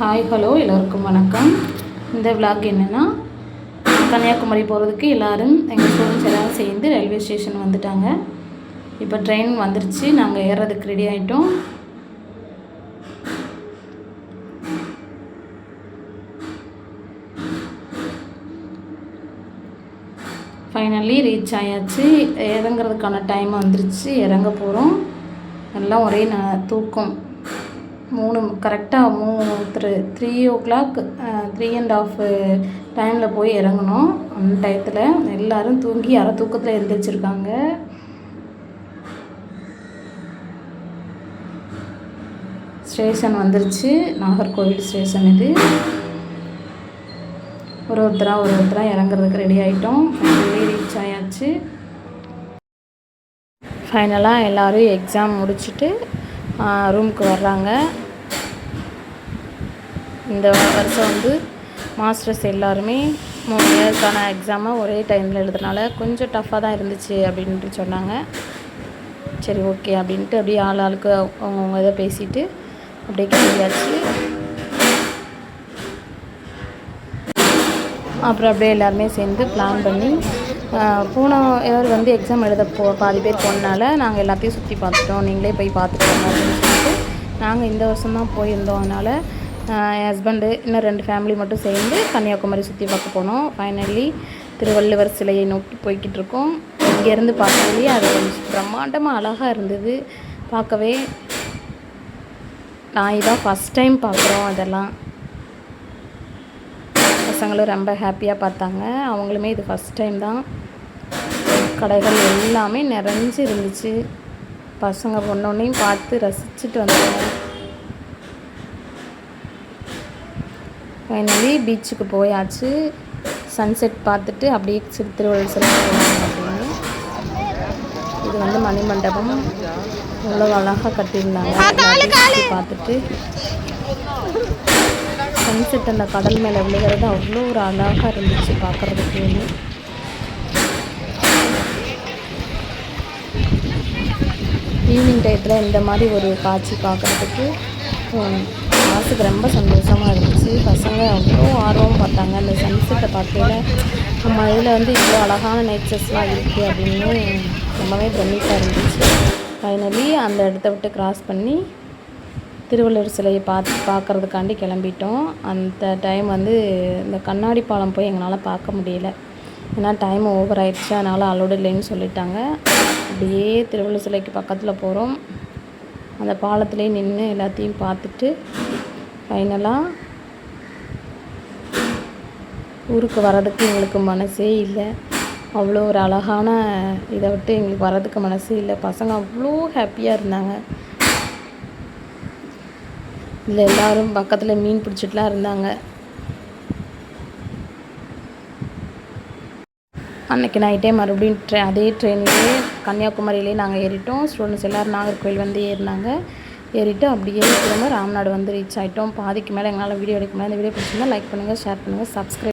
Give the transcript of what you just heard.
Hi hello எல்லோருக்கும் வணக்கம். இந்த விளாக் என்னென்னா, கன்னியாகுமரி போகிறதுக்கு எல்லோரும் எங்கள் ஸ்டூடெண்ட்ஸ் எல்லோரும் சேர்ந்து ரயில்வே ஸ்டேஷன் வந்துட்டாங்க. இப்போ ட்ரெயின் வந்துருச்சு, நாங்கள் ஏறுறதுக்கு ரெடி ஆகிட்டோம். ஃபைனலி ரீச் ஆயாச்சு. இறங்குறதுக்கான டைம் வந்துருச்சு, இறங்க போகிறோம். எல்லாம் ஒரே தூக்கம். கரெக்டாக 3 o'clock 3.5 டைமில் போய் இறங்கணும். அந்த டயத்தில் எல்லோரும் தூங்கி அரை தூக்கத்தில் எழுந்திரிச்சிருக்காங்க. ஸ்டேஷன் வந்துருச்சு, நாகர்கோவில் ஸ்டேஷன். இது ஒருத்தராக இறங்குறதுக்கு ரெடி ஆகிட்டோம். ஃபைனலி ரீச் ஆயாச்சு. ஃபைனலாக எல்லோரும் எக்ஸாம் முடிச்சுட்டு ரூமுக்கு வர்றாங்க. இந்த வருஷம் மாஸ்டர்ஸ் எல்லாருமே 3 இயர்க்கான எக்ஸாமை ஒரே டைமில் எழுதுனால கொஞ்சம் டஃப்பாக தான் இருந்துச்சு அப்படின்ட்டு சொன்னாங்க. சரி ஓகே அப்படின்ட்டு அப்படியே ஆளுக்கு அவங்கவுங்க இதை பேசிட்டு அப்படியே கிளம்பியாச்சு. அப்புறம் அப்படியே எல்லாருமே சேர்ந்து பிளான் பண்ணி போன இயர் எக்ஸாம் எழுத பாதி பேர் போனனால நாங்கள் எல்லாத்தையும் சுற்றி பார்த்துட்டோம், நீங்களே போய் பார்த்துட்டு அப்படின்னு சொல்லிட்டு நாங்கள் இந்த வருஷம் தான் போயிருந்தோம். அதனால் என் ஹஸ்பண்டு இன்னும் 2 ஃபேமிலி மட்டும் சேர்ந்து கன்னியாகுமரி சுற்றி பார்க்க போனோம். ஃபைனலி திருவள்ளுவர் சிலையை நோக்கி போய்கிட்டு இருக்கோம். இங்கேருந்து பார்க்கறதுலேயே அது கொஞ்சம் பிரம்மாண்டமாக அழகாக இருந்தது பார்க்கவே. நான் இதான் ஃபஸ்ட் டைம் பார்க்குறோம். அதெல்லாம் பசங்களும் ரொம்ப ஹாப்பியாக பார்த்தாங்க. அவங்களுமே இது ஃபஸ்ட் டைம் தான். கடைகள் எல்லாமே நிறைஞ்சு இருந்துச்சு. பசங்க பொண்ணொன்னையும் பார்த்து ரசிச்சுட்டு வந்தாங்க. ஃபைனலி பீச்சுக்கு போயாச்சு. சன்செட் பார்த்துட்டு அப்படியே திருவள்ளுவர் சிலை போகணும் அப்படின்னு. இது மணிமண்டபம் எவ்வளோ அழகாக கட்டியிருந்தாங்க. பார்த்துட்டு சன்செட் அந்த கடல் மேலே விழுகிறது அவ்வளோ ஒரு அழகாக இருந்துச்சு பார்க்குறதுக்கு. ஈவினிங் டயத்தில் இந்த மாதிரி ஒரு காட்சி பார்க்குறதுக்கு மனசுக்கு ரொம்ப சந்தோஷமாக இருந்துச்சு. பசங்க அவ்வளோ ஆர்வம் பார்த்தாங்க. அந்த சன்செட்டை பார்க்கையில நம்ம இதில் இவ்வளோ அழகான நேச்சர்ஸ்லாம் இருக்குது அப்படின்னு ரொம்பவே பிரமிப்பாக இருந்துச்சு. ஃபைனலி அந்த இடத்த விட்டு கிராஸ் பண்ணி திருவள்ளுவர் சிலையை பார்க்குறதுக்காண்டி கிளம்பிட்டோம். அந்த டைம் இந்த கண்ணாடி பாலம் போய் எங்களால் பார்க்க முடியல, ஏன்னா டைம் ஓவர் ஆயிடுச்சு. அதனால் அலோடு இல்லைன்னு சொல்லிட்டாங்க. அப்படியே திருவள்ளுவர் சிலைக்கு பக்கத்தில் போகிறோம். அந்த பாலத்துலேயே நின்று எல்லாத்தையும் பார்த்துட்டு ஃபைனலாக ஊருக்கு வர்றதுக்கு எங்களுக்கு மனசே இல்லை. அவ்வளோ ஒரு அழகான இதை விட்டு எங்களுக்கு வர்றதுக்கு மனசே இல்லை. பசங்க அவ்வளோ ஹாப்பியாக இருந்தாங்க. இதில் எல்லோரும் பக்கத்தில் மீன் பிடிச்சிட்டுலாம் இருந்தாங்க. அன்றைக்கி நைட்டே மறுபடியும் அதே ட்ரெயின்லேயே கன்னியாகுமரியிலே நாங்கள் ஏறிட்டோம். ஸ்டூடெண்ட்ஸ் எல்லோரும் நாகர்கோவில் ஏறினாங்க. ஏறிட்டு அப்படியே திரும்ப ராம்நாடு ரீச் ஆகிட்டோம். பாதிக்கு மேலே எங்களால் வீடியோ எடுக்க முடியாது. இந்த வீடியோ பிடிச்சிருந்தா லைக் பண்ணுங்கள், ஷேர் பண்ணுங்கள், சப்ஸ்கிரைப்